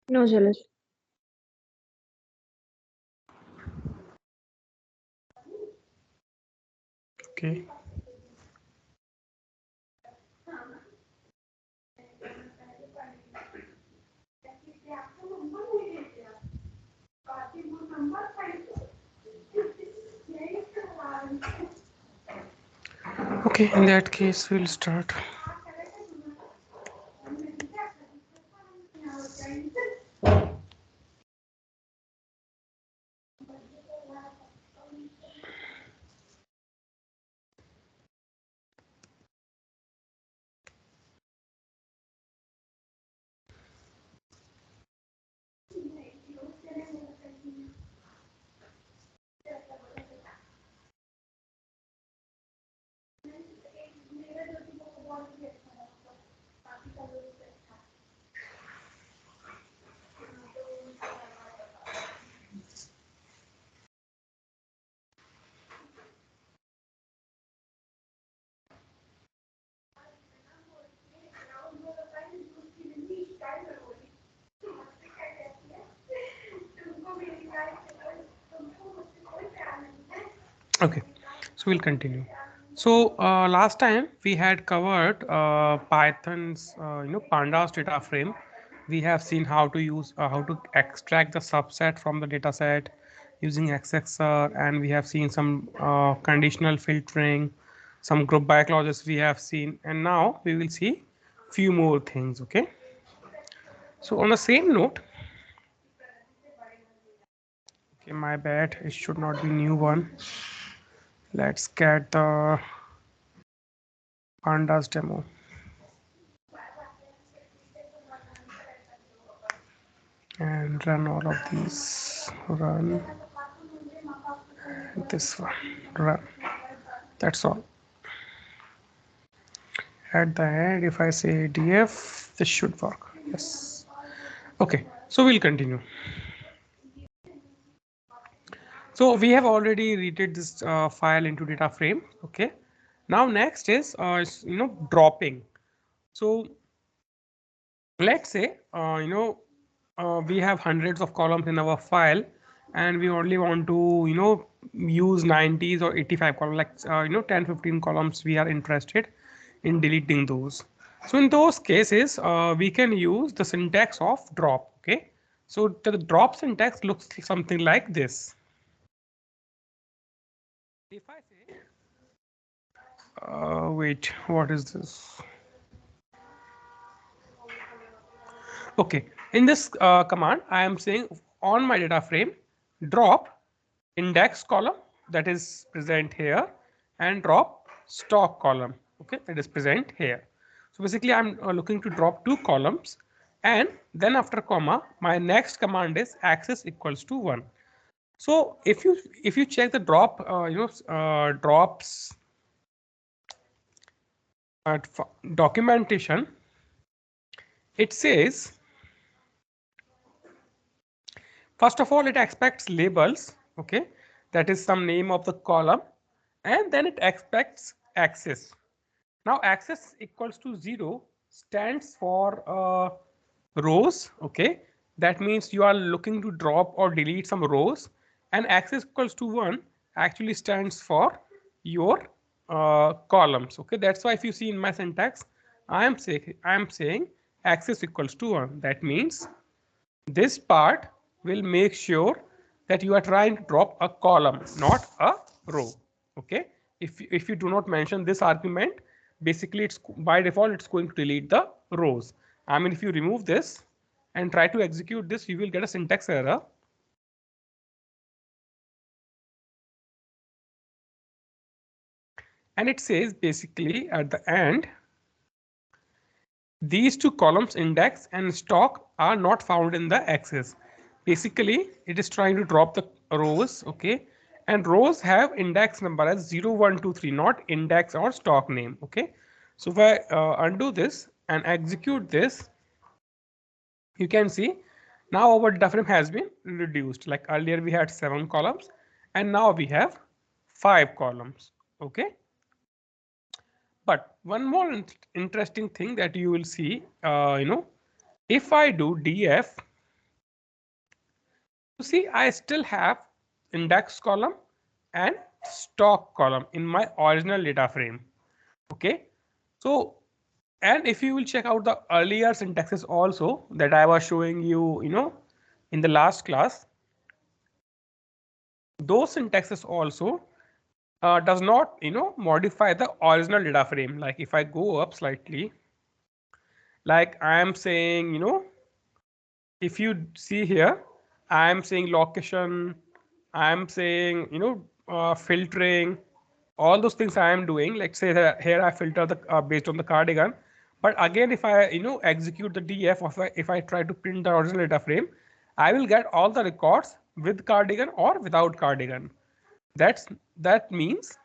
No, Shailesh. Okay. Okay, in that case, we'll start. Okay, so we'll continue. So last time we had covered Python's pandas data frame. We have seen how to use how to extract the subset from the data set using XXR, and we have seen some conditional filtering, some group by clauses we have seen, and now we will see few more things. Okay, so on the same note, okay, my bad, it should not be new one. Let's get the pandas demo and run all of these. Run this one. Run. That's all. At the end, if I say df, this should work. Yes. Okay. So we'll continue. So we have already read this file into data frame. Okay. Now next is dropping. So let's say we have hundreds of columns in our file, and we only want to use 90s or 85 columns, like 10-15 columns we are interested in deleting those. So in those cases we can use the syntax of drop. Okay, so the drop syntax looks something like this. If I say wait, what is this? Okay, in this command, I am saying on my data frame, drop index column that is present here, and drop stock column, okay, that is present here. So basically, I'm looking to drop two columns, and then after comma, my next command is access equals to 1. So if you check the drop, drops documentation, it says, first of all, it expects labels, okay, that is some name of the column, and then it expects access. Now access equals to 0 stands for rows, okay, that means you are looking to drop or delete some rows, and access equals to 1 actually stands for your columns, okay. That's why if you see in my syntax, I am saying access equals to 1. That means this part will make sure that you are trying to drop a column, not a row. Okay. If you do not mention this argument, basically it's by default it's going to delete the rows. I mean, if you remove this and try to execute this, you will get a syntax error. And it says basically at the end, these two columns, index and stock, are not found in the access. Basically, it is trying to drop the rows, okay? And rows have index number as 0, 1, 2, 3, not index or stock name, okay? So if I undo this and execute this, you can see now our data frame has been reduced. Like earlier we had 7 columns, and now we have 5 columns, okay? But one more interesting thing that you will see, if I do df You see, I still have index column and stock column in my original data frame. Okay, so and if you will check out the earlier syntaxes also that I was showing you, in the last class, those syntaxes also does not, modify the original data frame. Like if I go up slightly, like I am saying, if you see here, I am saying location, I am saying, filtering, all those things I am doing. Let's say that here I filter the based on the cardigan. But again, if I, execute the df, or if I try to print the original data frame, I will get all the records with cardigan or without cardigan. That means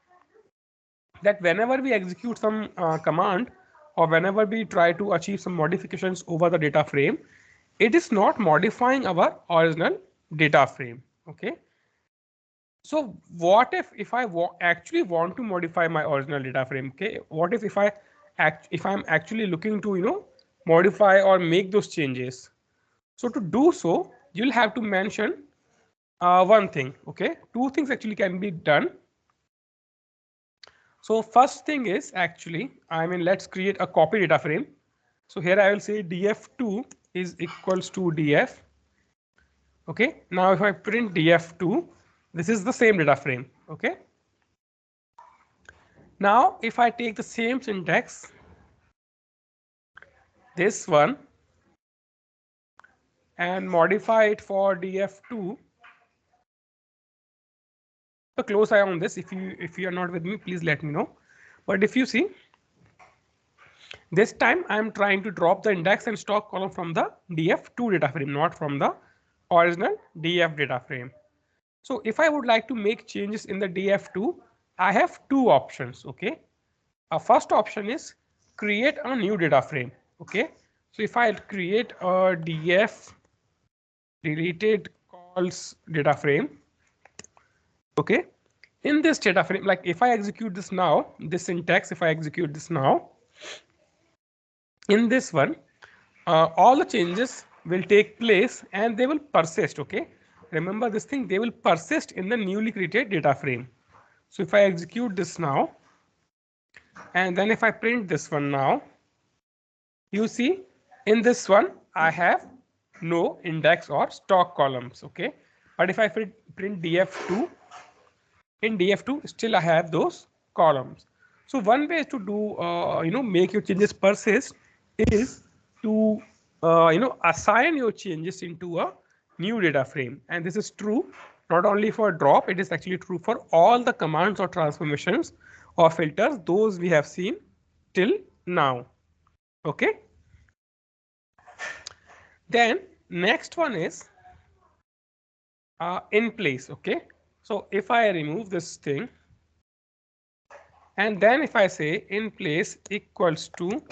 that whenever we execute some command, or whenever we try to achieve some modifications over the data frame, it is not modifying our original data frame. Okay, so what if I actually want to modify my original data frame? Okay, what if I'm actually looking to, modify or make those changes? So to do so, you'll have to mention one thing. Okay, two things actually can be done. So first thing is actually, let's create a copy data frame. So here I will say df2 is equals to df. Okay, now if I print df2, this is the same data frame. Okay, now if I take the same syntax, this one, and modify it for df2, a close eye on this. If you are not with me, please let me know. But if you see, this time I am trying to drop the index and stock column from the df2 data frame, not from the original df data frame. So if I would like to make changes in the df2, I have two options. Okay, a first option is create a new data frame. Okay, so if I create a df deleted calls data frame, okay, in this data frame, like if I execute this now, this syntax, if I execute this now, in this one, all the changes will take place and they will persist. Okay, remember this thing, they will persist in the newly created data frame. So if I execute this now, and then if I print this one now, you see in this one I have no index or stock columns. Okay, but if I print df2, in df2 still I have those columns. So one way to do, make your changes persist is to, assign your changes into a new data frame. And this is true not only for drop, it is actually true for all the commands or transformations or filters, those we have seen till now. Okay, then next one is in place. Okay, so if I remove this thing, and then if I say in place equals to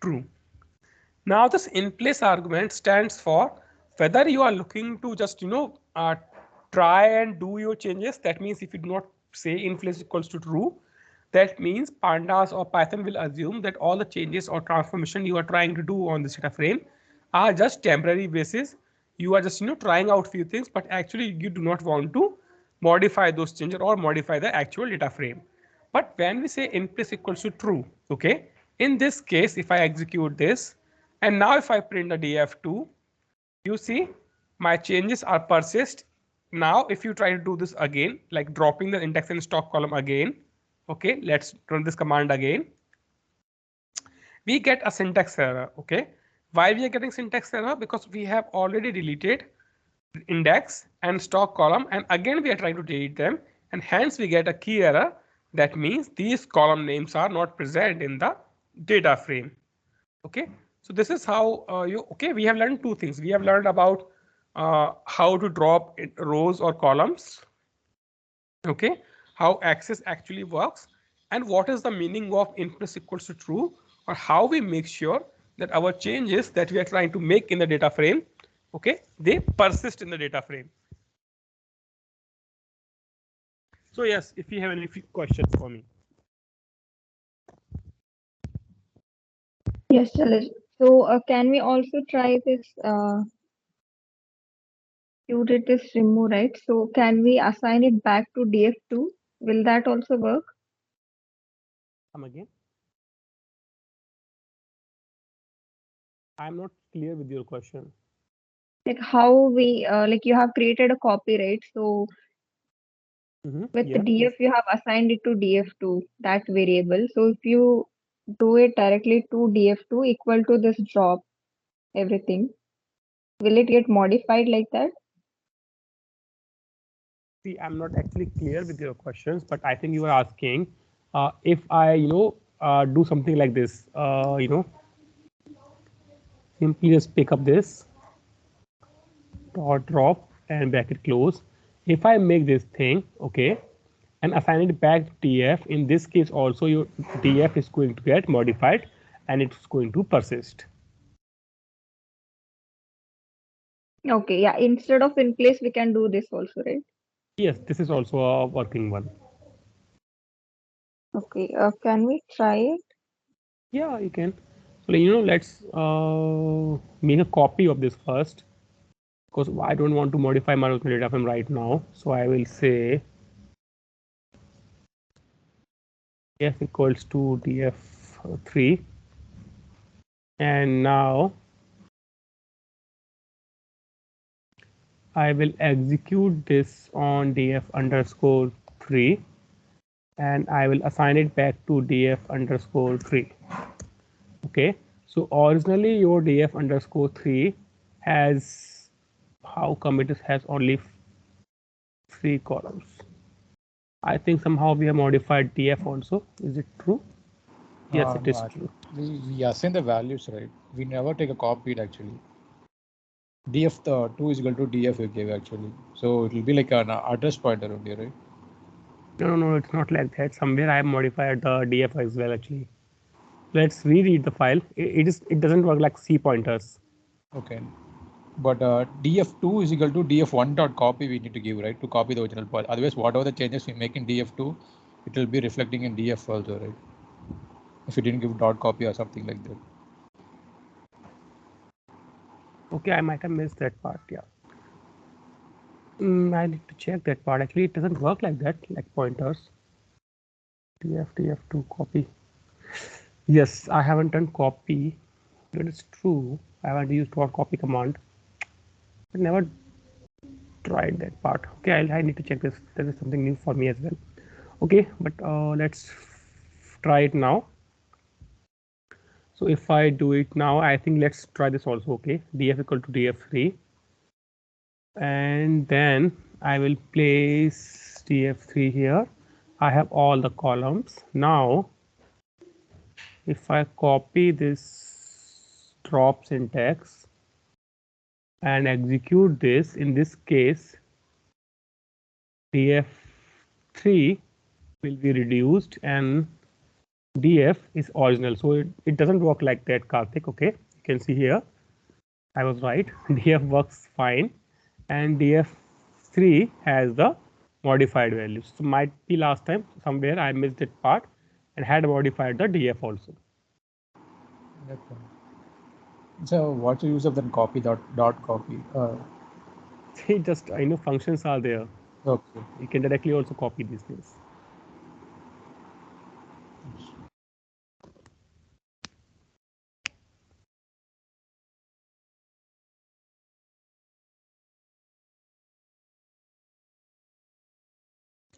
true. Now this in place argument stands for whether you are looking to just, try and do your changes. That means if you do not say in place equals to true, that means pandas or Python will assume that all the changes or transformation you are trying to do on this data frame are just temporary basis. You are just, trying out few things, but actually you do not want to modify those changes or modify the actual data frame. But when we say in place equals to true, okay, in this case, if I execute this, and now if I print the df2, you see my changes are persist. Now if you try to do this again, like dropping the index and stock column again, okay, let's run this command again, we get a syntax error. Okay, why we are getting syntax error? Because we have already deleted index and stock column, and again we are trying to delete them, and hence we get a key error. That means these column names are not present in the data frame. Okay, so this is how we have learned two things. We have learned about how to drop rows or columns. Okay, how access actually works, and what is the meaning of in place equals to true, or how we make sure that our changes that we are trying to make in the data frame, okay, they persist in the data frame. So yes, if you have any questions for me. Yes, Shailesh. So can we also try this You did this remove, right? So can we assign it back to df2? Will that also work? Come again. I'm not clear with your question. Like how we like you have created a copy, right? So with the Yeah. df you have assigned it to df2, that variable. So if you do it directly to df2 equal to this drop everything, will it get modified like that? See, I'm not actually clear with your questions, but I think you are asking if I do something like this, simply just pick up this dot drop and bracket close. If I make this thing, okay, and assign it back to df, in this case also your df is going to get modified and it's going to persist. Okay, yeah. Instead of in place, we can do this also, right? Yes, this is also a working one. Okay, can we try it? Yeah, you can. So let's make a copy of this first, because I don't want to modify my original data frame right now. So I will say df equals to df3, and now I will execute this on df underscore 3, and I will assign it back to df underscore 3. Okay, so originally your df underscore 3 has, how come it has only 3 columns? I think somehow we have modified df also. Is it true? Yes, it No, is true. actually, we assign the values, right? We never take a copy it actually. Df2 is equal to df we gave actually. So it will be like an address pointer only, right? No, it's not like that. Somewhere I have modified the df as well actually. Let's reread the file. It doesn't work like C pointers. Okay. But df2 is equal to df1 dot copy we need to give, right? To copy the original file. Otherwise, whatever the changes we make in df2, it will be reflecting in df also, right? If you didn't give dot copy or something like that. Okay, I might have missed that part. Yeah. I need to check that part. Actually, it doesn't work like that, like pointers. df2 copy. Yes, I haven't done copy. That is true. I haven't used copy command. I never tried that part. Okay, I need to check this. That is something new for me as well. Okay, but let's try it now. So if I do it now, I think let's try this also. Okay, df equal to df3, and then I will place df3 here. I have all the columns. Now if I copy this drop syntax and execute this, in this case df3 will be reduced and df is original. So it doesn't work like that, Karthik. Okay, you can see here I was right. df works fine, and df3 has the modified values. So might be last time somewhere I missed that part and had modified the df also. Okay. So what's the use of that copy dot copy? See, just I know functions are there. Okay. You can directly also copy these things.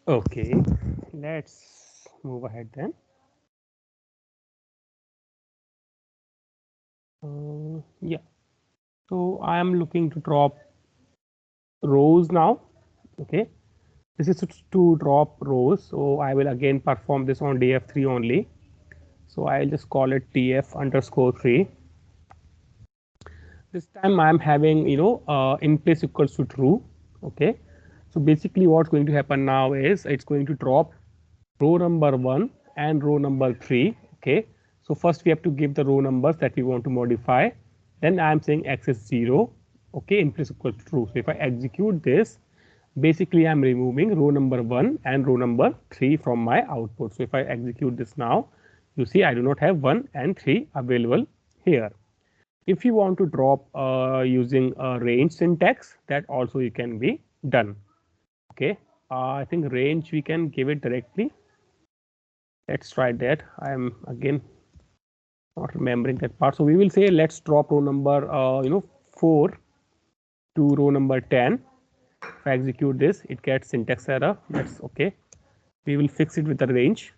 Okay, let's move ahead then. Yeah, so I am looking to drop rows now. Okay, this is to drop rows. So I will again perform this on df3 only. So I'll just call it df underscore 3. This time I'm having in place equals to true. Okay, so basically what's going to happen now is it's going to drop row number 1 and row number 3. Okay, so first we have to give the row numbers that we want to modify. Then I'm saying x is 0. Okay, in place equals to true. So if I execute this, basically I'm removing row number 1 and row number 3 from my output. So if I execute this now, you see I do not have 1 and 3 available here. If you want to drop using a range syntax, that also you can be done. Okay, I think range we can give it directly. Let's try that. I am again not remembering that part. So we will say let's drop row number 4 to row number 10. If I execute this, it gets syntax error. That's okay. We will fix it with the range.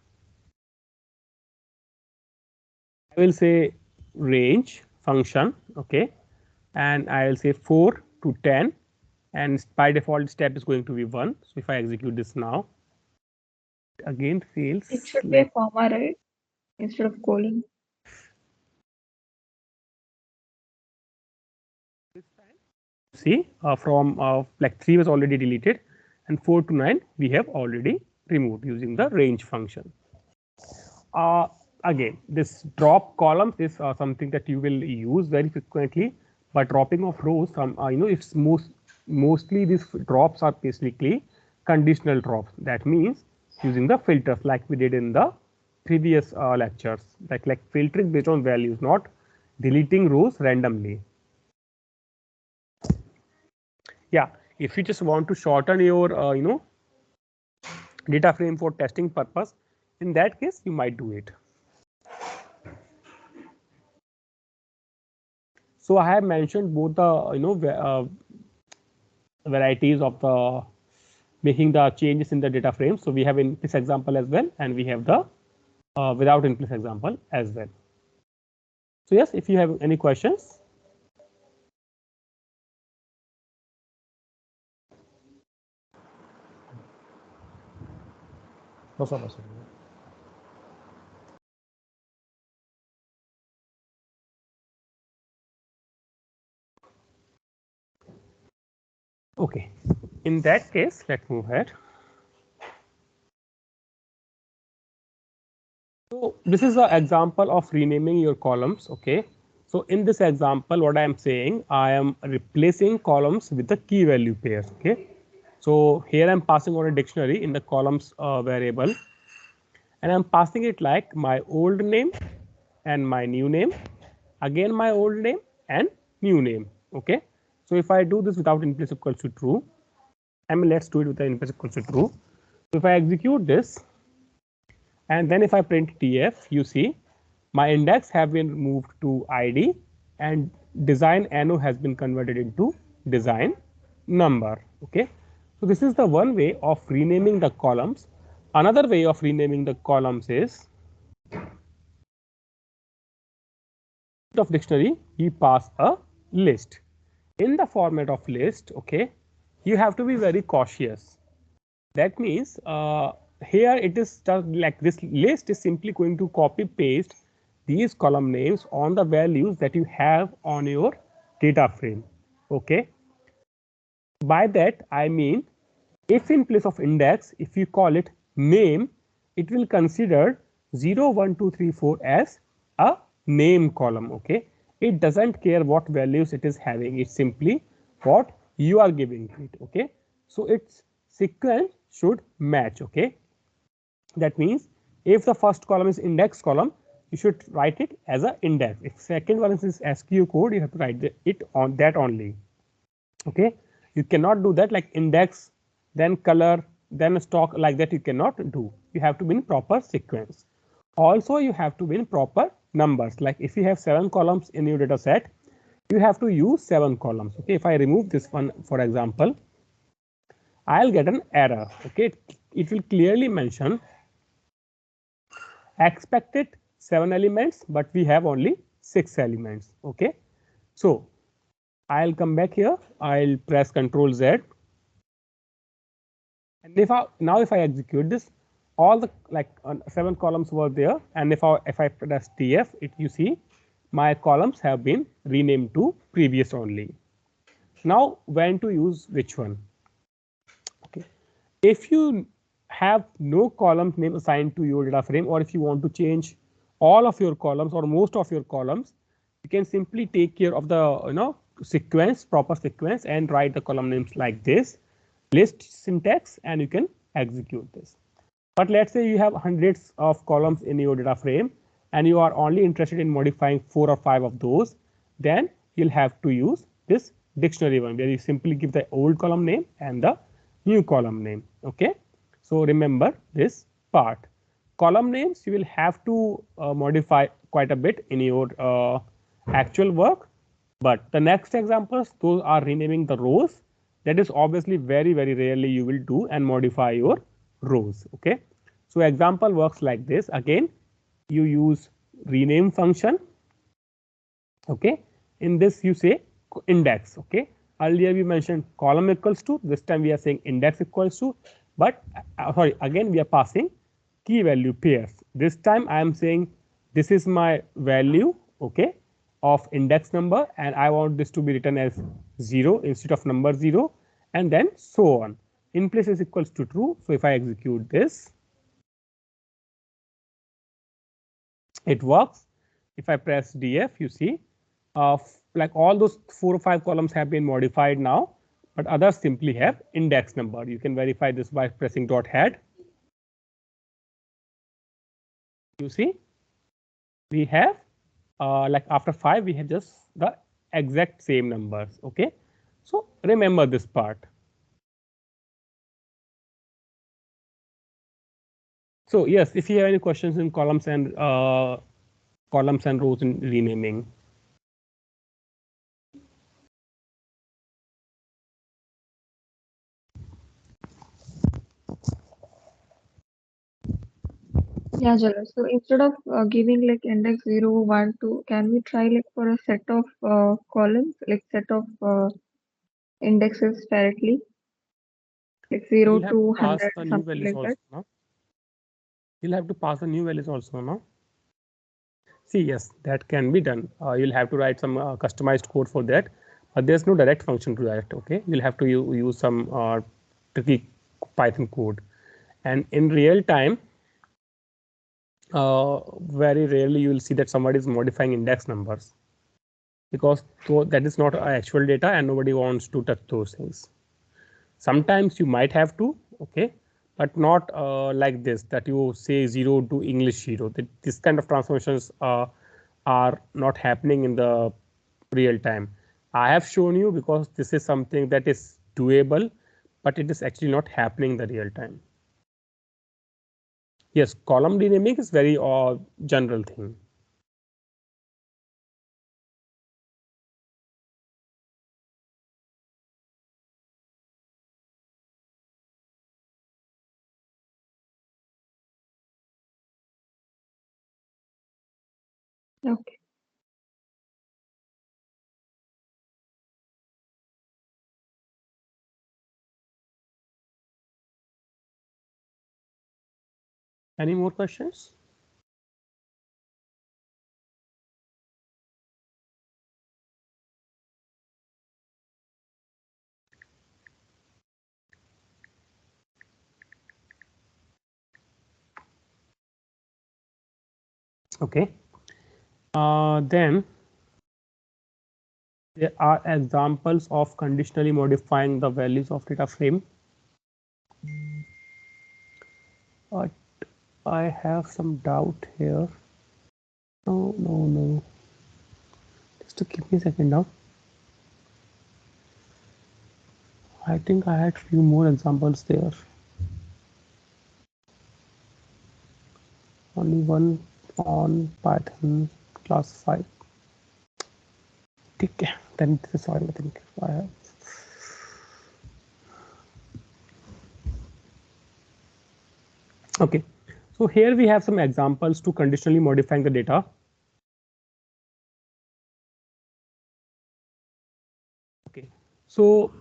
I will say range function, okay, and I will say 4 to 10, and by default step is going to be 1. So if I execute this now, again fails. It should be a comma, right? Instead of colon. See, from like 3 was already deleted, and 4 to 9 we have already removed using the range function. Again, this drop columns is something that you will use very frequently, but dropping of rows, it's mostly these drops are basically conditional drops. That means using the filters like we did in the previous lectures, like filtering based on values, not deleting rows randomly. Yeah, if you just want to shorten your data frame for testing purpose, in that case you might do it. So I have mentioned both the varieties of the making the changes in the data frame. So we have in this example as well, and we have the without in place example as well. So yes, if you have any questions. No problem, sir. Okay, in that case, let's move ahead. So this is an example of renaming your columns. Okay, so in this example, what I am saying, I am replacing columns with the key value pairs. Okay, so here I'm passing on a dictionary in the columns variable, and I'm passing it like my old name and my new name, again my old name and new name. Okay, so if I do this without in place equals to true, let's do it with the in place equals to true. So if I execute this, and then if I print tf, you see my index have been moved to id, and design no has been converted into design number. Okay, so this is the one way of renaming the columns. Another way of renaming the columns is of dictionary, we pass a list. In the format of list, okay, you have to be very cautious. That means here it is just like this list is simply going to copy paste these column names on the values that you have on your data frame. Okay, by that I mean, if in place of index, if you call it name, it will consider 0, 1, 2, 3, 4 as a name column. Okay, it doesn't care what values it is having, it's simply what you are giving to it. Okay, so its sequence should match. Okay, that means if the first column is index column, you should write it as an index. If second one is SQ code, you have to write it on that only. Okay, you cannot do that like index, then color, then stock, like that you cannot do. You have to be in proper sequence. Also, you have to be in proper numbers. Like if you have 7 columns in your data set, you have to use 7 columns. Okay, if I remove this one, for example, I'll get an error. Okay, it will clearly mention expected 7 elements, but we have only 6 elements. Okay, so I'll come back here, I'll press Ctrl Z, and if I execute this, all the 7 columns were there, and if I press TF, you see my columns have been renamed to previous only. Now when to use which one? Okay, if you have no column name assigned to your data frame, or if you want to change all of your columns or most of your columns, you can simply take care of the sequence, proper sequence, and write the column names like this, list syntax, and you can execute this. But let's say you have hundreds of columns in your data frame and you are only interested in modifying 4 or 5 of those, then you'll have to use this dictionary one where you simply give the old column name and the new column name. Okay, so remember this part. Column names you will have to modify quite a bit in your actual work, but the next examples, those are renaming the rows. That is obviously very rarely you will do and modify your rows. Okay, so example works like this. Again, you use rename function. Okay, in this you say index. Okay, earlier we mentioned column equals to, this time we are saying index equals to, but sorry, again we are passing key value pairs. This time I am saying this is my value, okay, of index number, and I want this to be written as 0 instead of number 0, and then so on. In place is equals to true. So if I execute this, it works. If I press df, you see like all those 4 or 5 columns have been modified now, but others simply have index number. You can verify this by pressing dot head. You see, we have like after 5 we have just the exact same numbers. Okay, so remember this part. So yes, if you have any questions in columns and rows in renaming. Yeah, Jala. So instead of giving like index 0, 1, 2, can we try like for a set of columns, like set of indexes directly, like 0 You'll have to to pass 100, the new something values like also. that? No? You'll have to pass the new values also. No? See, yes, that can be done. You'll have to write some customized code for that, but there's no direct function to that. Okay, you'll have to use some tricky Python code, and in real time, very rarely you will see that somebody is modifying index numbers, because that is not actual data and nobody wants to touch those things. Sometimes you might have to, okay, but not like this, that you say 0 to English 0. This kind of transformations are not happening in the real time. I have shown you because this is something that is doable, but it is actually not happening in the real time. Yes, column renaming is very general thing. Okay. Any more questions? Okay. Then there are examples of conditionally modifying the values of data frame. But I have some doubt here. No. Just to give me a second now. I think I had few more examples there. Only one on Python class 5. Okay, then this is all I think I have. Okay, so here we have some examples to conditionally modifying the data. Okay, so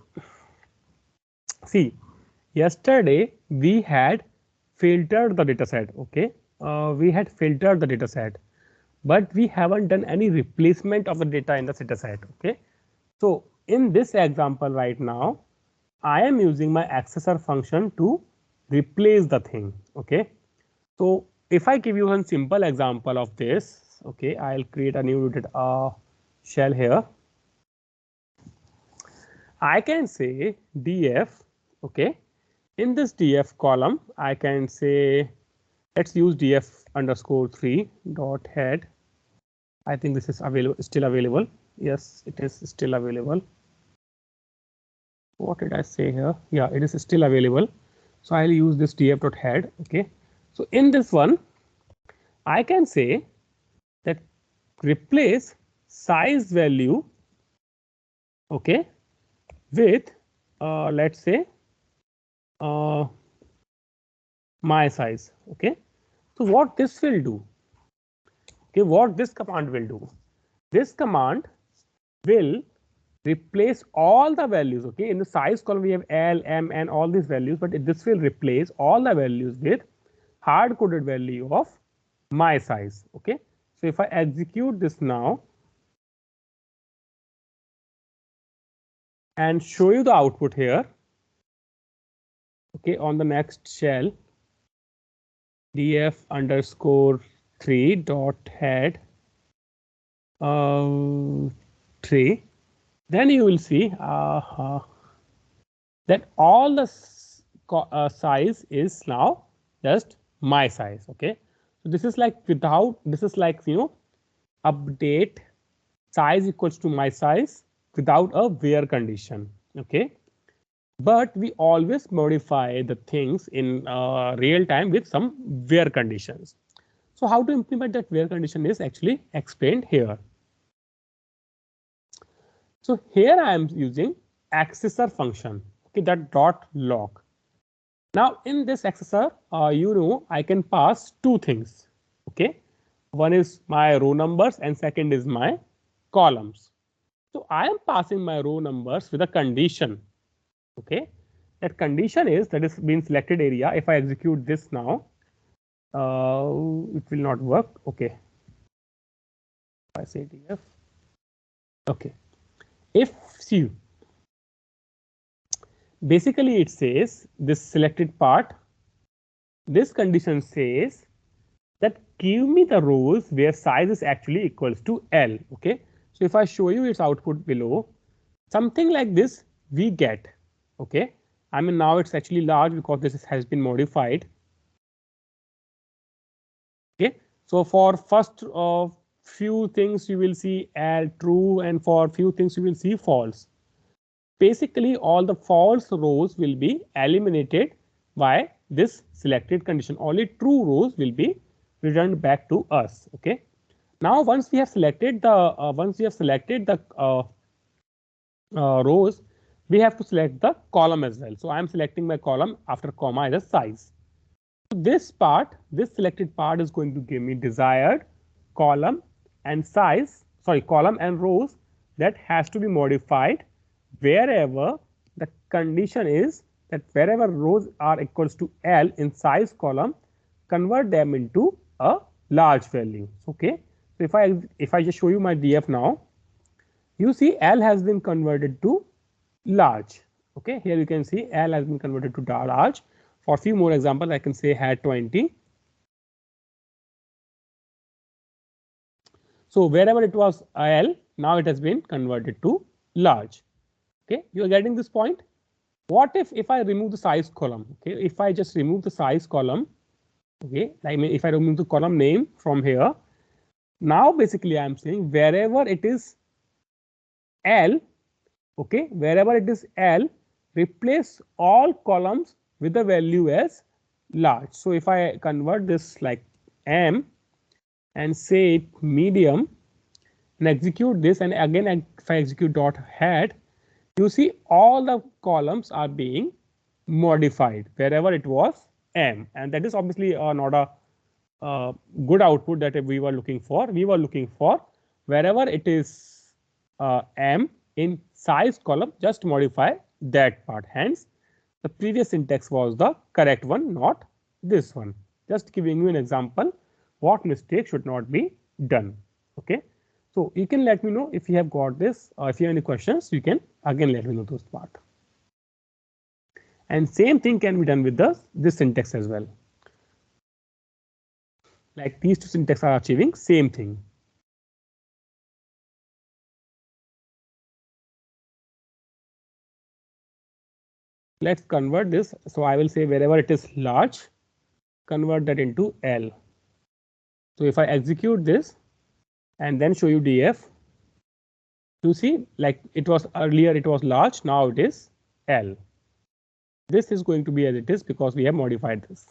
see, yesterday we had filtered the data set. Okay, we had filtered the data set, but we haven't done any replacement of the data in the data set. Okay, so in this example right now, I am using my accessor function to replace the thing. Okay, so if I give you one simple example of this, okay, I'll create a new shell here. I can say df, okay, in this df column, I can say, let's use df underscore 3 dot head. I think this is available, still available. Yes, it is still available. What did I say here? Yeah, it is still available. So I'll use this df.head. Okay. So in this one, I can say that replace size value, okay, with let's say my size. Okay. So what this will do? Okay, what this command will do? This command will replace all the values. Okay, in the size column we have L, M, and all these values, but this will replace all the values with hard coded value of my size. Okay, so if I execute this now and show you the output here, okay, on the next shell, df underscore 3 dot head 3, then you will see that all the size is now just my size. Okay, so this is like without, this is like, you know, update size equals to my size without a where condition. Okay, but we always modify the things in real time with some where conditions. So how to implement that where condition is actually explained here. So here I am using accessor function, okay, that dot log. Now in this accessor, you know, I can pass two things. Okay, one is my row numbers and second is my columns. So I am passing my row numbers with a condition. Okay, that condition is that is been selected area. If I execute this now, it will not work. Okay, if I say df. Okay, if see, basically it says this selected part, this condition says that give me the rows where size is actually equals to L. Okay, so if I show you its output below, something like this we get. Okay, I mean now it's actually large because this has been modified. Okay, so for first few things you will see L true, and for few things you will see false. Basically all the false rows will be eliminated by this selected condition. Only true rows will be returned back to us. Okay, now once we have selected the rows, we have to select the column as well. So I am selecting my column after comma as a size. So this part, this selected part is going to give me desired column and size, sorry, column and rows that has to be modified wherever the condition is that wherever rows are equals to L in size column, convert them into a large value. Okay, so if I just show you my df now, you see L has been converted to large. Okay, here you can see L has been converted to large. For a few more examples, I can say had 20. So wherever it was L, now it has been converted to large. Okay, you are getting this point. What if I remove the size column? Okay, if I just remove the size column, okay, I mean if I remove the column name from here, now basically I am saying wherever it is L, okay, wherever it is L, replace all columns with the value as large. So if I convert this like M and say medium and execute this, and again if I execute dot head, you see all the columns are being modified wherever it was M, and that is obviously not a good output that we were looking for. We were looking for wherever it is M in size column, just modify that part. Hence the previous syntax was the correct one, not this one. Just giving you an example what mistake should not be done. Okay, so you can let me know if you have got this, or if you have any questions, you can again let me know those part. And same thing can be done with this syntax as well. Like these two syntax are achieving same thing. Let's convert this. So I will say wherever it is large, convert that into L. So if I execute this and then show you df. You see, like it was earlier, it was large, now it is L. This is going to be as it is because we have modified this.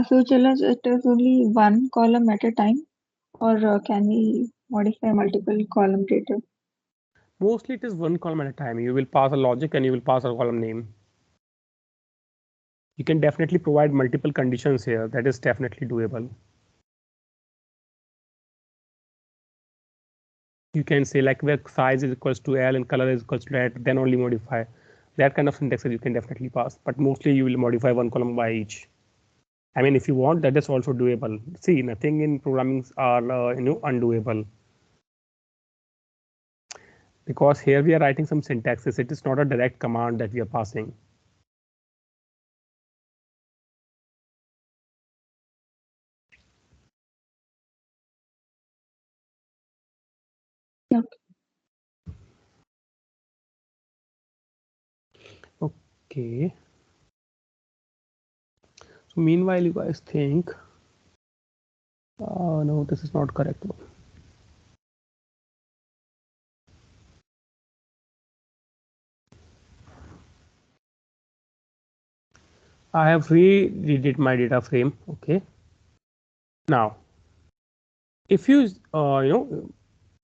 So Chalas, it is only one column at a time, or can we modify multiple column data? Mostly it is one column at a time. You will pass a logic and you will pass a column name. You can definitely provide multiple conditions here. That is definitely doable. You can say like where size is equals to L and color is equals to that, then only modify. That kind of syntaxes you can definitely pass, but mostly you will modify one column by each. I mean, if you want, that is also doable. See, nothing in programming are undoable. Because here we are writing some syntaxes. It is not a direct command that we are passing. Yeah. Okay. So meanwhile, you guys think, oh no, this is not correct. I have redid my data frame. Okay. Now, if you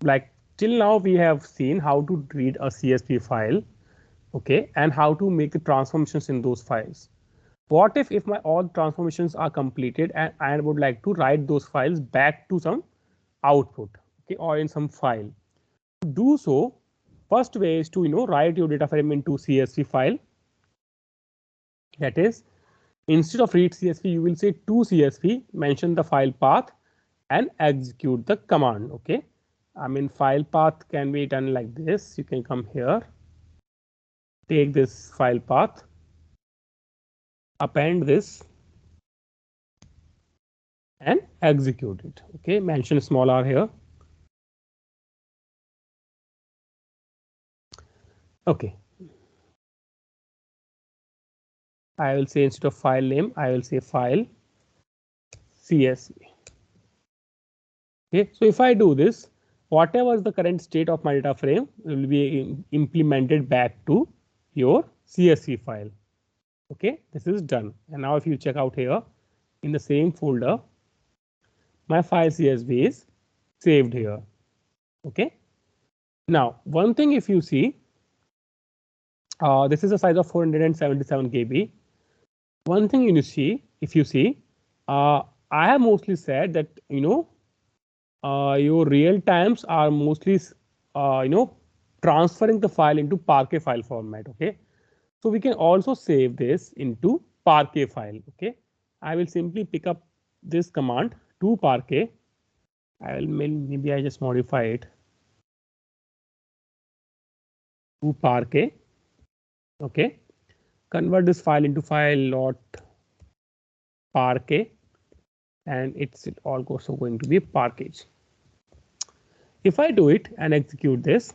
like till now we have seen how to read a CSV file, okay, and how to make the transformations in those files. What if my all transformations are completed and I would like to write those files back to some output, okay, or in some file? To do so, first way is to write your data frame into CSV file. That is, instead of read CSV, you will say to CSV, mention the file path, and execute the command. Okay, I mean file path can be done like this. You can come here, take this file path, append this, and execute it. Okay, mention small r here. Okay, I will say instead of file name, I will say file CSV. Okay, so if I do this, whatever is the current state of my data frame will be implemented back to your CSV file. Okay, this is done. And now if you check out here in the same folder, my file CSV is saved here. Okay, now one thing, if you see, this is a size of 477 KB. One thing you see, if you see, I have mostly said that your real times are mostly transferring the file into Parquet file format. Okay, so we can also save this into Parquet file. Okay, I will simply pick up this command to Parquet. I will maybe I just modify it to Parquet. Okay, convert this file into file.parquet, and it's also going to be a package. If I do it and execute this,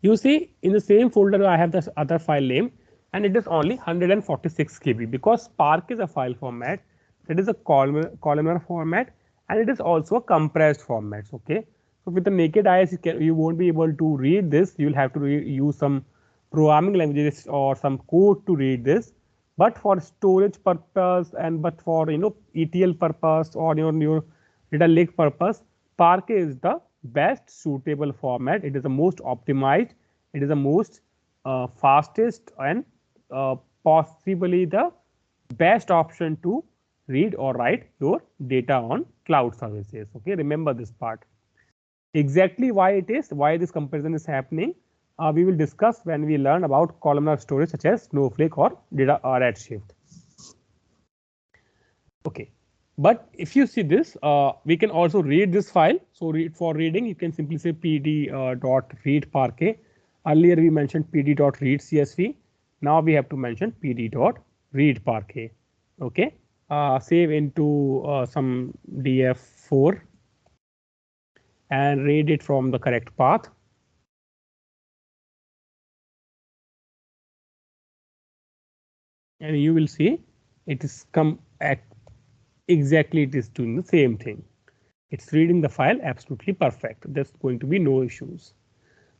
you see in the same folder I have this other file name, and it is only 146 KB because Spark is a file format, that is a columnar format, and it is also a compressed format. Okay, so with the naked eyes you won't be able to read this. You will have to use some programming languages or some code to read this. But for storage purpose and but for ETL purpose or your data lake purpose, Parquet is the best suitable format. It is the most optimized. It is the most fastest and possibly the best option to read or write your data on cloud services. Okay, remember this part. Exactly why this comparison is happening, we will discuss when we learn about columnar storage such as Snowflake or data Redshift. Okay, but if you see this, we can also read this file. So for reading, you can simply say pd.read Parquet. Earlier we mentioned pd.read CSV. Now we have to mention pd.read read Parquet. Okay, save into some df4 and read it from the correct path. And you will see it is come at exactly, it is doing the same thing. It's reading the file absolutely perfect. There's going to be no issues.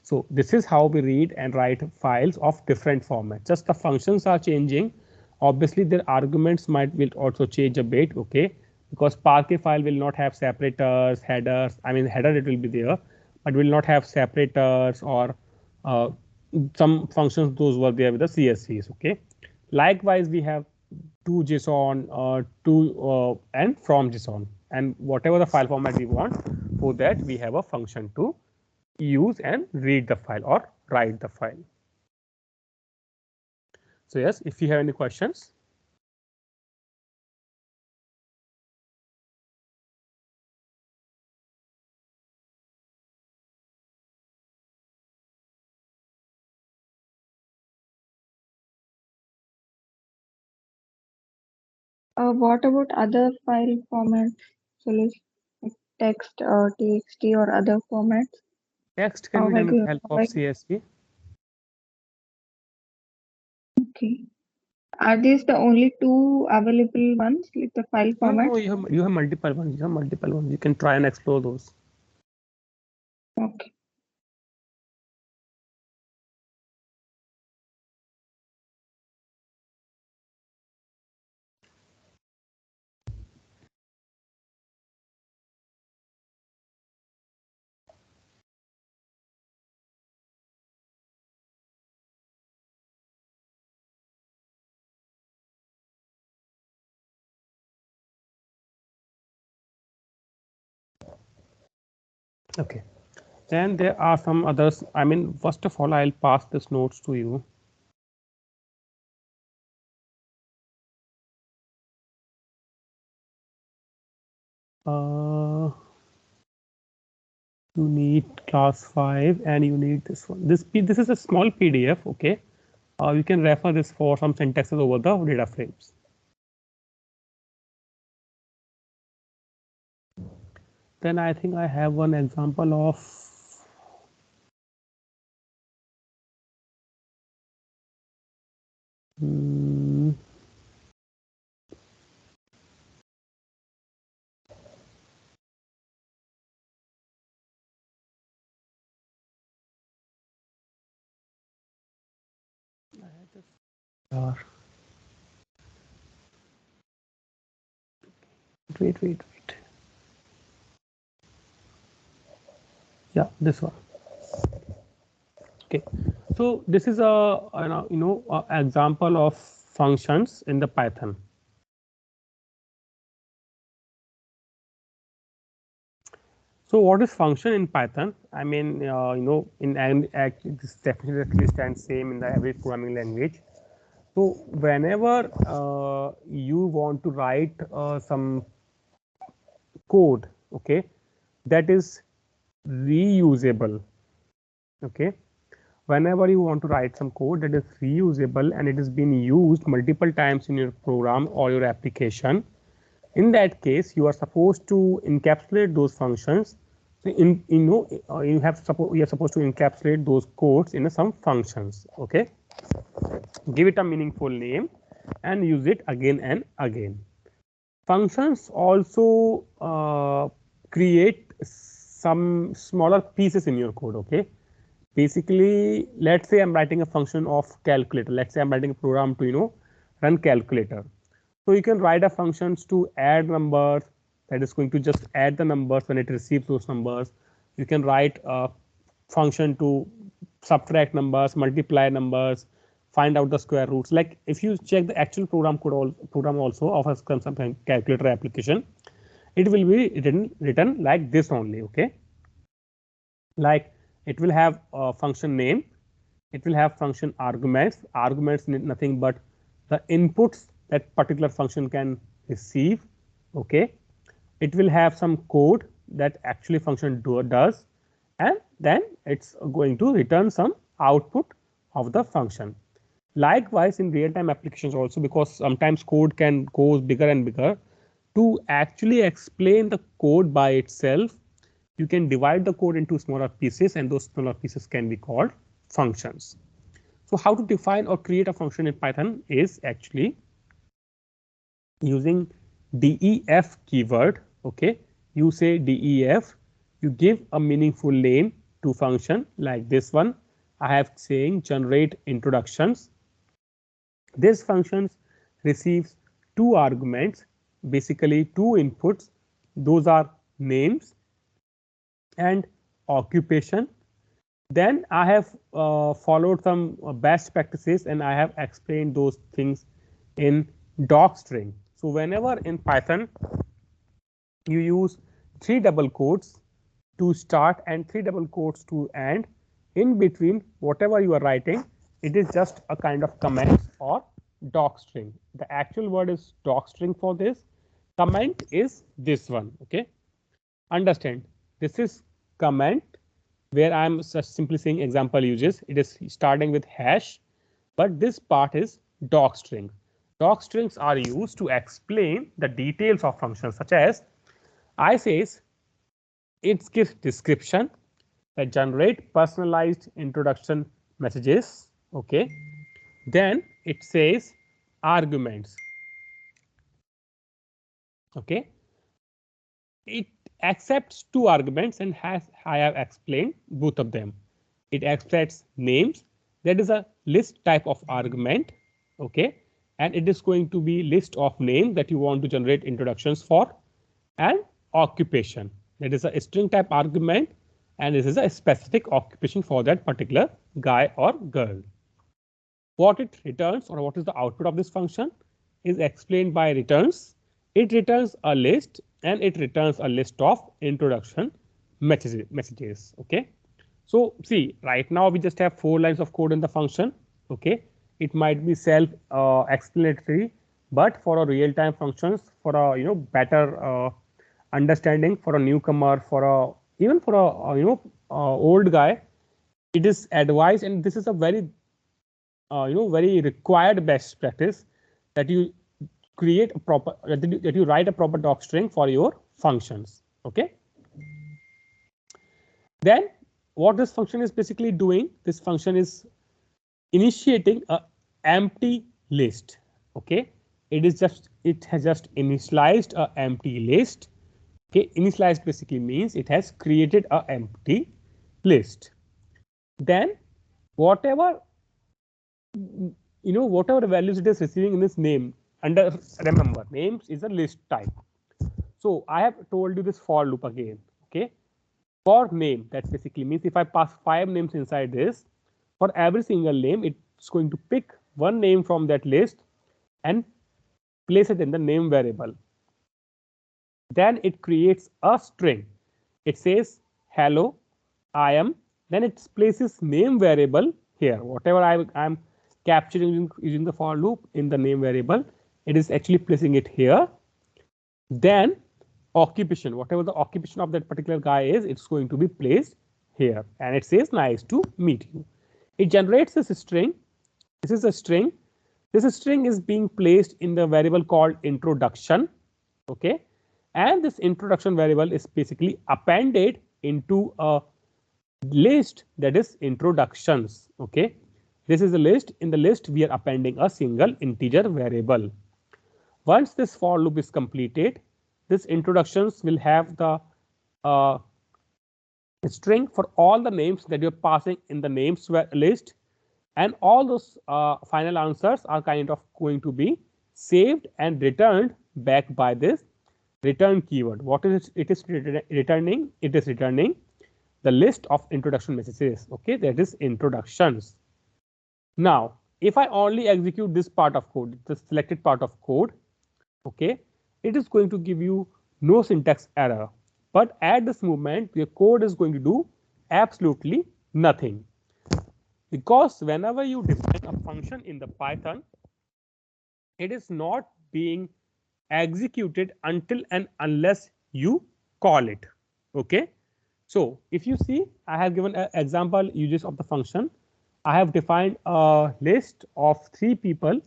So this is how we read and write files of different formats. Just the functions are changing. Obviously, their arguments will also change a bit, okay? Because Parquet file will not have separators, headers. I mean, header it will be there, but will not have separators or some functions. Those were there with the CSVs, okay? Likewise, we have to JSON, and from JSON, and whatever the file format we want. For that, we have a function to use and read the file or write the file. So yes, if you have any questions. What about other file formats, Suresh? Like text, TXT, or other formats? Text can be done with help of Like, CSV. okay. Are these the only two available ones, like the file No, format? no, you have multiple ones. You have multiple ones. You can try and explore those. Okay. Okay. Then there are some others. I mean, first of all, I'll pass this notes to you. You need class 5 and you need this one. This is a small PDF. Okay. You can refer this for some syntaxes over the data frames. Then I think I have one example of wait. Yeah, this one. Okay, so this is a example of functions in the Python. So what is function in Python? I mean, in this definitely stands same in the every programming language. So whenever you want to write some code, okay, that is reusable, okay. Whenever you want to write some code that is reusable and it is being used multiple times in your program or your application, in that case you are supposed to encapsulate those functions. So you are supposed to encapsulate those codes in some functions, okay. Give it a meaningful name and use it again and again. Functions also create some smaller pieces in your code, okay. Basically, let's say I'm writing a function of calculator. Let's say I'm writing a program to run calculator. So you can write a functions to add numbers, that is going to just add the numbers when it receives those numbers. You can write a function to subtract numbers, multiply numbers, find out the square roots. Like if you check the actual program also of a some calculator application, it will be written like this only, okay. Like it will have a function name, it will have function arguments nothing but the inputs that particular function can receive, okay. It will have some code that actually function does, and then it's going to return some output of the function. Likewise, in real-time applications also, because sometimes code can go bigger and bigger. To actually explain the code by itself, you can divide the code into smaller pieces, and those smaller pieces can be called functions. So how to define or create a function in Python is actually using def keyword. Okay, you say def, you give a meaningful name to function like this one. I have saying generate introductions. This function receives two arguments, basically two inputs. Those are names and occupation. Then I have followed some best practices and I have explained those things in docstring. So whenever in Python you use 3 double quotes to start and 3 double quotes to end, in between whatever you are writing, it is just a kind of comment or docstring. The actual word is docstring for this. Comment is this one. Okay, understand, this is comment where I'm just simply saying example uses. It is starting with hash, but this part is docstring. Docstrings are used to explain the details of functions, such as I says it gives description that generate personalized introduction messages. Okay, then it says arguments. Okay, it accepts two arguments and I have explained both of them. It accepts names, that is a list type of argument. Okay, and it is going to be list of names that you want to generate introductions for, and occupation, that is a string type argument, and this is a specific occupation for that particular guy or girl. What it returns or what is the output of this function is explained by returns. It returns a list and it returns a list of introduction messages. Okay, so see, right now we just have 4 lines of code in the function. Okay, it might be self explanatory, but for a real time functions, for a better understanding for a newcomer, for a even for a old guy, it is advised, and this is a very very required best practice, that you create a proper that you write a proper docstring for your functions. Okay, then what this function is basically doing, this function is initiating a empty list. Okay, it has just initialized a empty list. Okay, initialized basically means it has created a empty list. Then whatever whatever values it is receiving in this name, under remember names is a list type. So I have told you this for loop again. Okay, for name, that basically means if I pass 5 names inside this, for every single name it's going to pick one name from that list and place it in the name variable. Then it creates a string. It says hello I am, then it places name variable here. Whatever I am capturing using the for loop in the name variable, it is actually placing it here. Then occupation, whatever the occupation of that particular guy is, it's going to be placed here, and it says nice to meet you. It generates this string. This is a string. This string is being placed in the variable called introduction. Okay, and this introduction variable is basically appended into a list that is introductions. Okay, this is a list. In the list we are appending a single integer variable. Once this for loop is completed, this introductions will have the string for all the names that you're passing in the names list, and all those final answers are kind of going to be saved and returned back by this return keyword. What is it is returning? It is returning the list of introduction messages. Okay, that is introductions. Now if I only execute this part of code, the selected part of code, okay, it is going to give you no syntax error, but at this moment your code is going to do absolutely nothing, because whenever you define a function in the Python, it is not being executed until and unless you call it. Okay, so if you see, I have given an example uses of the function. I have defined a list of 3 people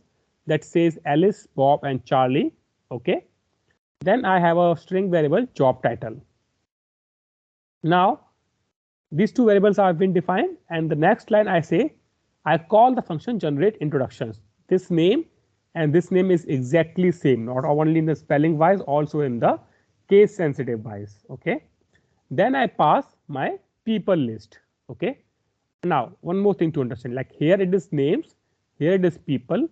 that says Alice, Bob, and Charlie. Okay. Then I have a string variable job title. Now these 2 variables have been defined, and the next line I say I call the function generate introductions. This name and this name is exactly same, not only in the spelling wise, also in the case sensitive wise. Okay. Then I pass my people list. Okay. Now one more thing to understand, like here it is names, here it is people,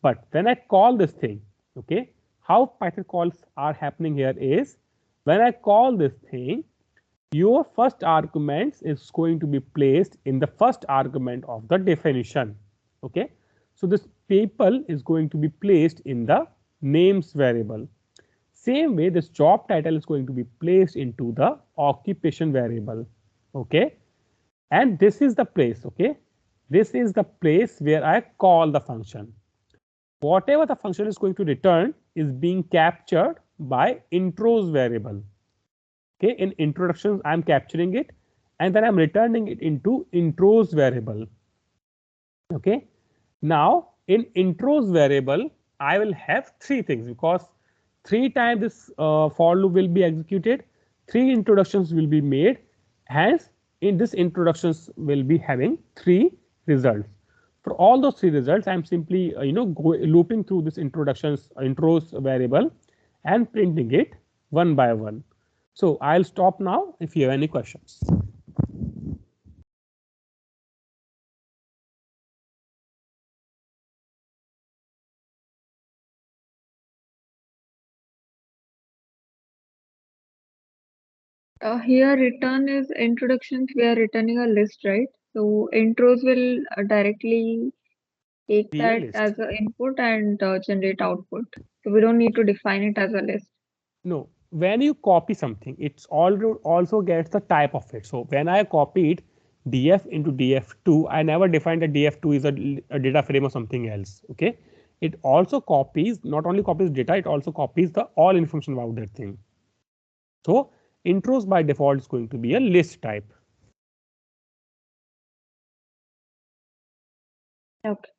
but when I call this thing, okay, how Python calls are happening here is when I call this thing, your first argument is going to be placed in the first argument of the definition. Okay, so this people is going to be placed in the names variable. Same way, this job title is going to be placed into the occupation variable. Okay, and this is the place. Okay, this is the place where I call the function. Whatever the function is going to return is being captured by intros variable. Okay, in introductions I'm capturing it and then I'm returning it into intros variable. Okay, now in intros variable I will have 3 things, because 3 times this for loop will be executed, 3 introductions will be made, hence in this introductions will be having 3 results. For all those 3 results I'm simply looping through this intros variable and printing it one by one. So I'll stop now if you have any questions. Here return is introductions. We are returning a list, right? So intros will directly take Be a that list. as an input and generate output. So we don't need to define it as a list. No, when you copy something, it's also gets the type of it. So when I copied df into df2, I never defined that df2 is a data frame or something else. Okay, it also copies, not only copies data, it also copies the all information about that thing. So intros by default is going to be a list type. Okay.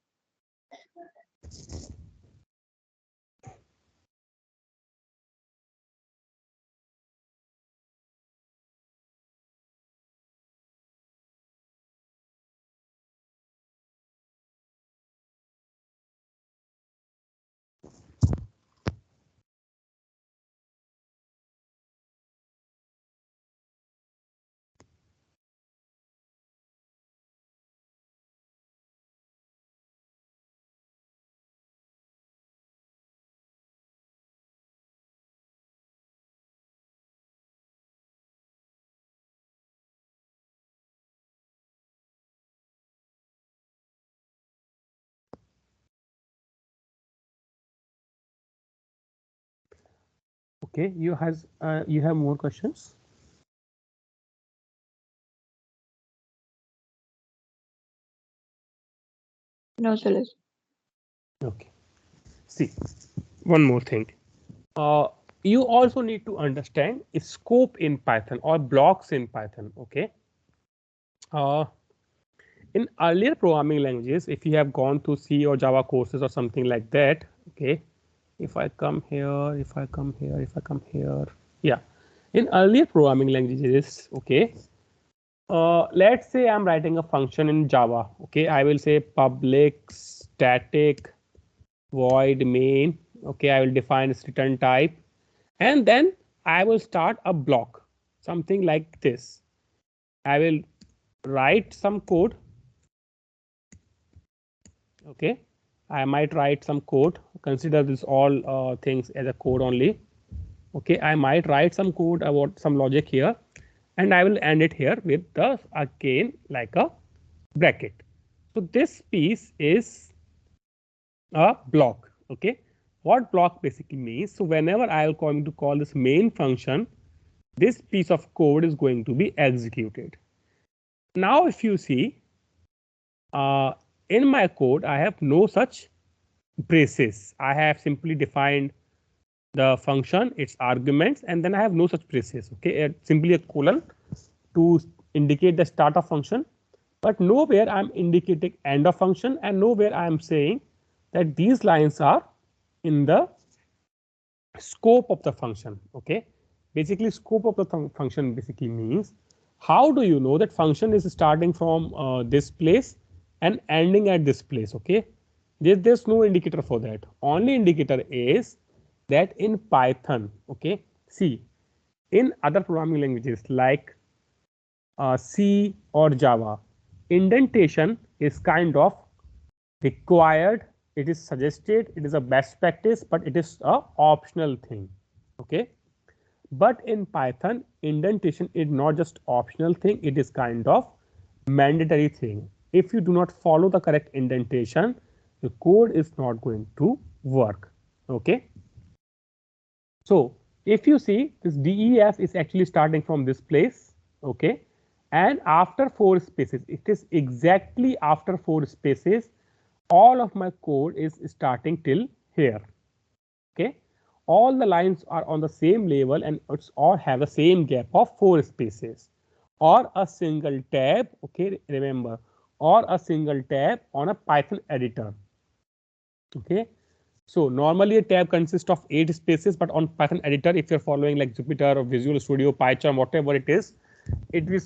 Okay, you have more questions? No solution. Okay. See, one more thing. You also need to understand scope in Python or blocks in Python. Okay. In earlier programming languages, if you have gone to C or Java courses or something like that, okay. If I come here, if I come here, if I come here, yeah. In earlier programming languages, okay. Let's say I'm writing a function in Java. Okay, I will say public static void main. Okay, I will define its return type, and then I will start a block, something like this. I will write some code. Okay, I might write some code. Consider this all things as a code only. Okay, I might write some code about some logic here, and I will end it here with the again like a bracket. So this piece is a block. Okay, what block basically means? So whenever I am going to call this main function, this piece of code is going to be executed. Now, if you see in my code, I have no such braces. I have simply defined the function, its arguments, and then I have no such braces. Okay, simply a colon to indicate the start of function, but nowhere I'm indicating end of function, and nowhere I'm saying that these lines are in the scope of the function. Okay, basically scope of the function basically means how do you know that function is starting from this place and ending at this place. Okay, there's no indicator for that. Only indicator is that in Python. Okay, see, in other programming languages like C or Java, indentation is kind of required, it is suggested, it is a best practice, but it is a optional thing. Okay, but in Python, indentation is not just optional thing, it is kind of mandatory thing. If you do not follow the correct indentation, the code is not going to work. Okay, so if you see, this DEF is actually starting from this place. Okay, and after 4 spaces, it is exactly after 4 spaces, all of my code is starting till here. Okay, all the lines are on the same level and it's all have the same gap of 4 spaces or a single tab. Okay, remember, or a single tab on a Python editor. Okay, so normally a tab consists of 8 spaces, but on Python editor, if you're following like Jupyter or Visual Studio, PyCharm, whatever it is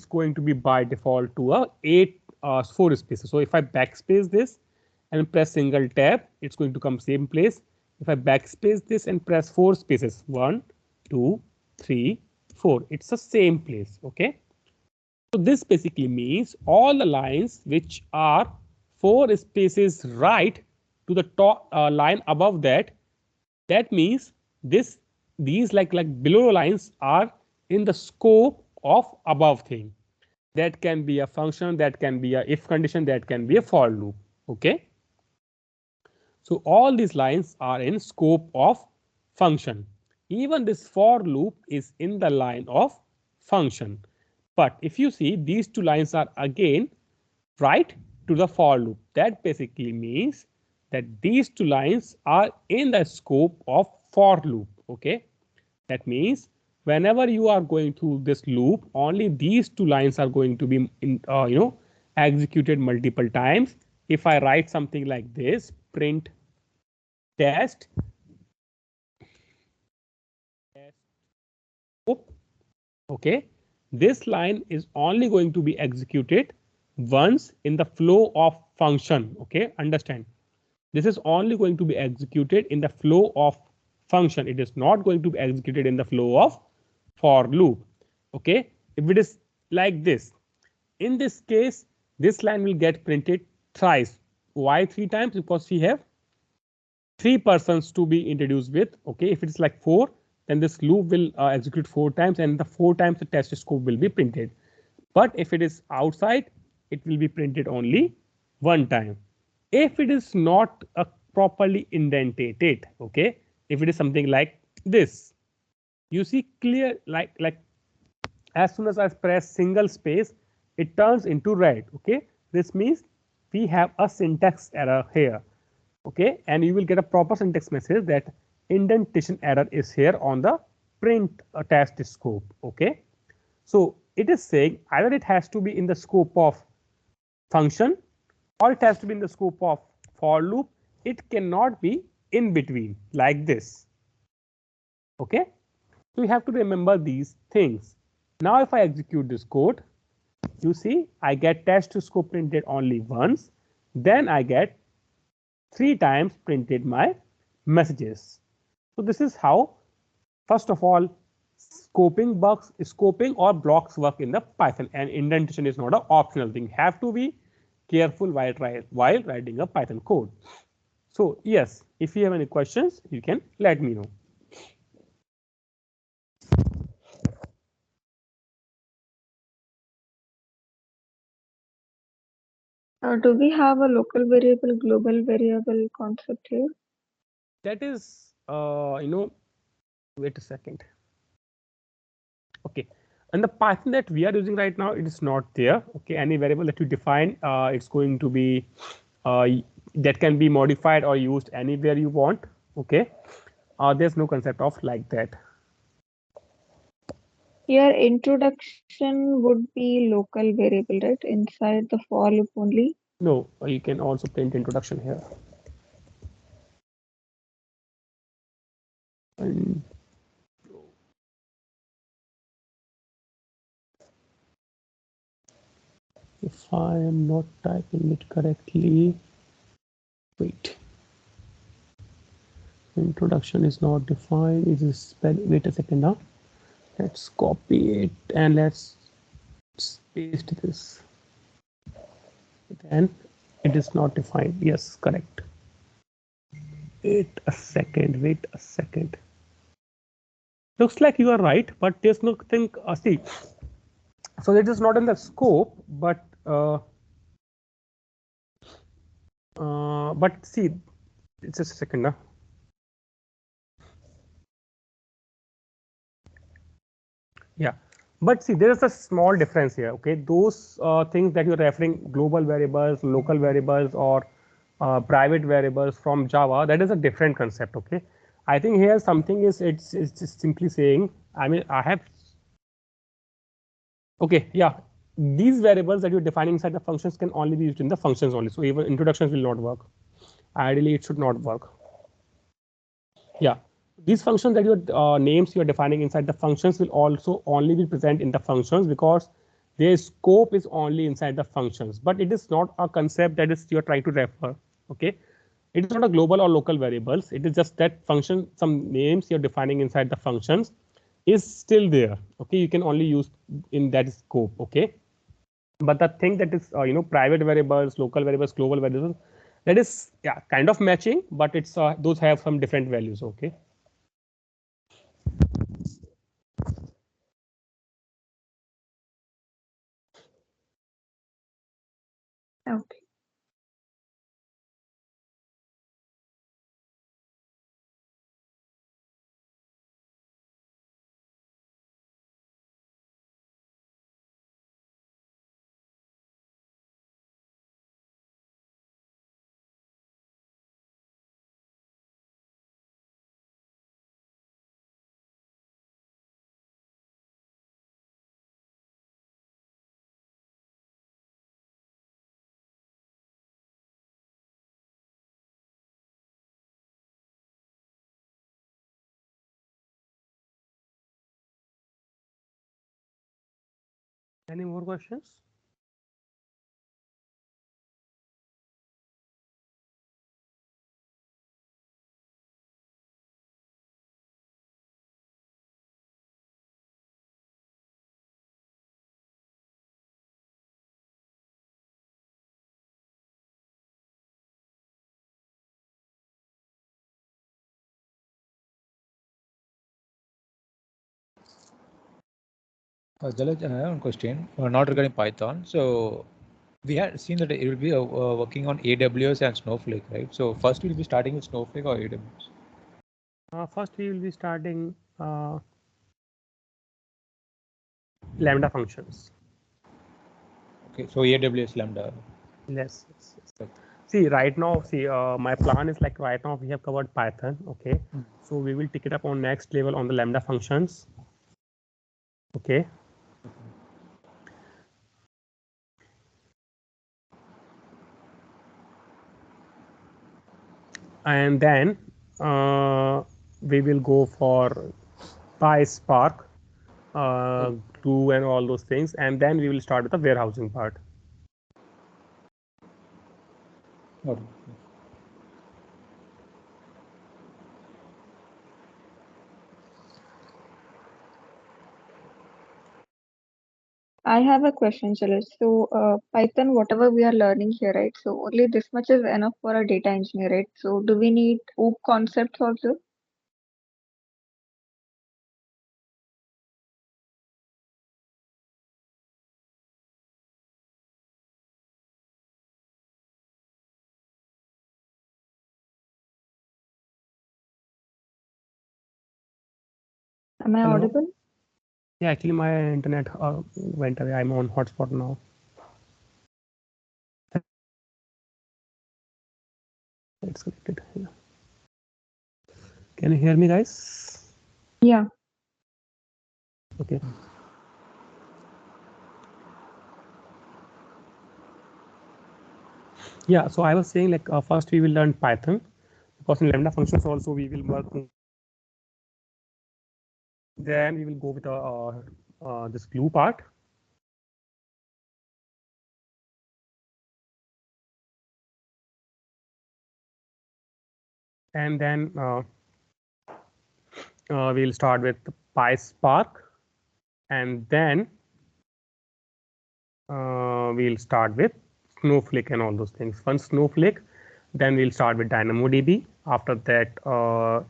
going to be by default to a 4 spaces. So if I backspace this and press single tab, it's going to come same place. If I backspace this and press 4 spaces, 1, 2, 3, 4, it's the same place. Okay, so this basically means all the lines which are 4 spaces right to the top line above that, that means these like below lines are in the scope of above thing. That can be a function, that can be a if condition, that can be a for loop. Okay, so all these lines are in scope of function. Even this for loop is in the line of function. But if you see, these two lines are again right to the for loop. That basically means that these two lines are in the scope of for loop. Okay, that means whenever you are going through this loop, only these two lines are going to be executed multiple times. If I write something like this, print test, okay, this line is only going to be executed once in the flow of function. Okay, understand, this is only going to be executed in the flow of function. It is not going to be executed in the flow of for loop. Okay, if it is like this, in this case, this line will get printed thrice. Why 3 times? Because we have 3 persons to be introduced with. Okay, if it's like 4, then this loop will execute 4 times, and the 4 times the test scope will be printed. But if it is outside, it will be printed only 1 time. If it is not properly indented, okay, if it is something like this, you see clear, like as soon as I press single space, it turns into red. Okay, this means we have a syntax error here. Okay, and you will get a proper syntax message that indentation error is here on the print test scope. Okay, so it is saying either it has to be in the scope of function or it has to be in the scope of for loop. It cannot be in between like this. Okay, so you have to remember these things. Now if I execute this code, you see I get test scope printed only once, then I get 3 times printed my messages. So this is how, first of all, scoping or blocks work in the Python, and indentation is not an optional thing. Have to be careful while writing a Python code. So yes, if you have any questions, you can let me know. Do we have a local variable, global variable concept here? That is, wait a second. Okay, and the Python that we are using right now, it is not there. Okay, any variable that you define, it's going to be that can be modified or used anywhere you want. Okay, there's no concept of like that. Here introduction would be local variable, right? Inside the for loop only. No, you can also print introduction here. And if I am not typing it correctly, wait. Introduction is not defined. It is spell. Wait a second now. Let's copy it and let's paste this. And it is not defined. Yes, correct. Wait a second. Wait a second. Looks like you are right, but there's nothing. See, so it is not in the scope, but see, it's just a second now. Yeah, but see, there is a small difference here. Okay, those things that you're referring, global variables, local variables, or private variables from Java, that is a different concept. Okay, I think here something is it's just simply saying. I mean, I have. Okay, yeah, these variables that you're defining inside the functions can only be used in the functions only. So even introductions will not work. Ideally, it should not work. Yeah, these functions that your names you're defining inside the functions will also only be present in the functions because their scope is only inside the functions, but it is not a concept that is you're trying to refer. Okay, it is not a global or local variables. It is just that function, some names you're defining inside the functions is still there. Okay, you can only use in that scope. Okay, but the thing that is private variables, local variables, global variables, that is yeah kind of matching, but it's those have some different values. Okay. Okay. Any more questions? Jalaj, I have one question, not regarding Python. So we had seen that it will be working on AWS and Snowflake, right? So first we'll be starting with Snowflake or AWS? First, we will be starting Lambda functions. Okay, so AWS Lambda. Yes. See, right now, my plan is like right now we have covered Python. Okay, so we will take it up on next level on the Lambda functions. Okay. And then we will go for PySpark, glue, and all those things, and then we will start with the warehousing part. Okay. I have a question, Jalaj. So, Python, whatever we are learning here, right? So, only this much is enough for a data engineer, right? So, do we need OOP concepts also? Am I Hello. audible? Yeah, actually, my internet went away. I'm on hotspot now. It's connected. Yeah. Can you hear me, guys? Yeah. Okay. Yeah, so I was saying like first we will learn Python, because in Lambda functions also we will work. Then we will go with this glue part. And then we'll start with PySpark, and then we'll start with Snowflake and all those things. Once Snowflake, then we'll start with DynamoDB. After that,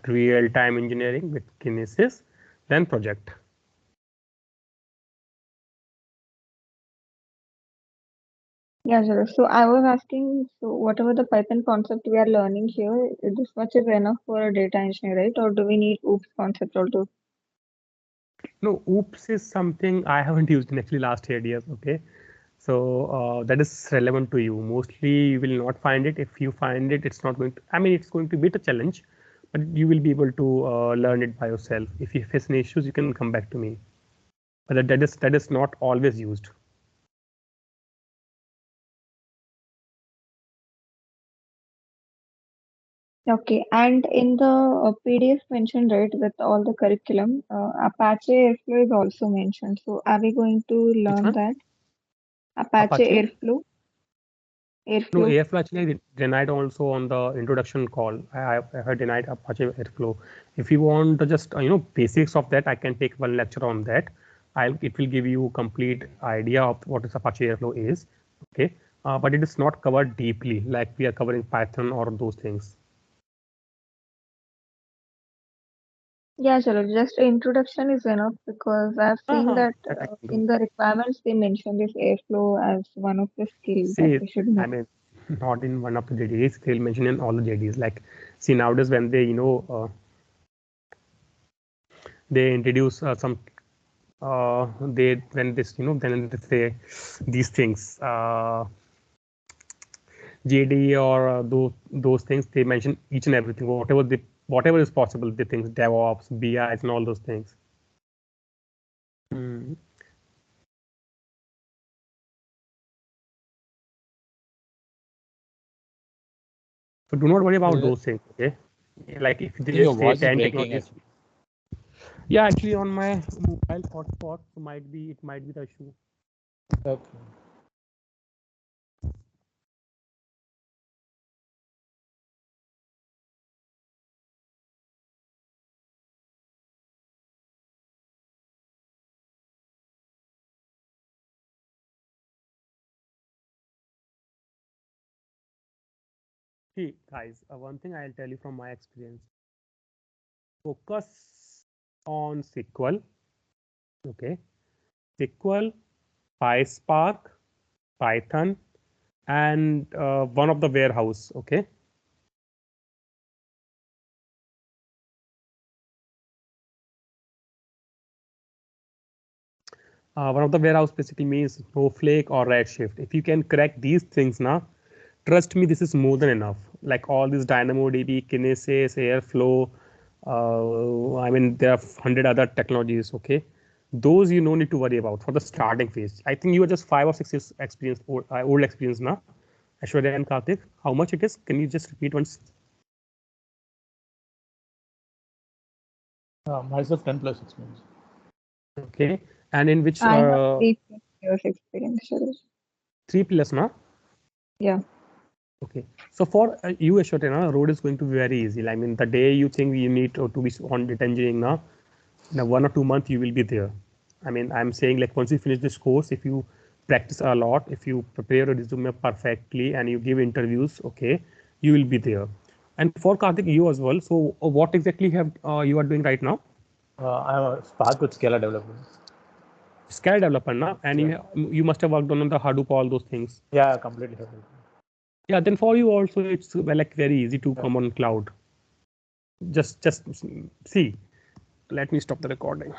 real-time engineering with Kinesis, then project. Yeah, sure. So I was asking, so whatever the Python concept we are learning here, this much is enough for a data engineer, right? Or do we need OOPS concept also? No, OOPS is something I haven't used in actually last 8 years. Okay, so that is relevant to you. Mostly you will not find it. If you find it, it's not going to. I mean, it's going to be a challenge, but you will be able to learn it by yourself. If you face any issues, you can come back to me. But that is not always used. Okay, and in the PDF mentioned, right, with all the curriculum, Apache Airflow is also mentioned. So are we going to Which learn one? that? Apache Apache? Airflow? No, Airflow. Airflow actually denied also on the introduction call. I heard denied Apache Airflow. If you want the just basics of that, I can take one lecture on that. It will give you complete idea of what is Apache Airflow is. Okay, but it is not covered deeply like we are covering Python or those things. Yeah, sure. Just introduction is enough because I've seen that That I can do. in the requirements they mention this Airflow as one of the skills that See, we should know. I mean, not in one of the JDs. They'll mention in all the JDs. Like, see nowadays when they introduce some they when this then they say these things JD or those things, they mention each and everything, whatever is possible, the things DevOps, BIs, and all those things. Hmm. So do not worry about those things. Okay, like if they Your just say voice is 10 breaking technologies. actually. Yeah, actually on my mobile hotspot, so it might be the issue. Okay. See, guys, one thing I'll tell you from my experience: focus on SQL. Okay, SQL, PySpark, Python, and one of the warehouse. Okay, one of the warehouse basically means Snowflake or Redshift. If you can crack these things now, trust me, this is more than enough. Like all these DynamoDB, Kinesis, Airflow, I mean, there are 100 other technologies. Okay, those you no need to worry about for the starting phase. I think you are just 5 or 6 years experience, old experience now. Aishwarya and Karthik, how much it is? Can you just repeat once? Myself 10 plus experience. Okay, and in which I have 3 years experience, Suresh. 3 plus now? Yeah. Okay, so for you, Aishwarya, road is going to be very easy. I mean, the day you think you need to be on data engineering now, in a 1 or 2 months you will be there. I mean, I'm saying like once you finish this course, if you practice a lot, if you prepare a resume perfectly and you give interviews, okay, you will be there. And for Karthik, you as well. So what exactly have you are doing right now? I'm a Spark with Scala development. Scala developer now, and Yeah. you must have worked on the Hadoop, all those things. Yeah, completely. Yeah, then for you also it's well, like very easy to Yeah. come on cloud. Just see. Let me stop the recording.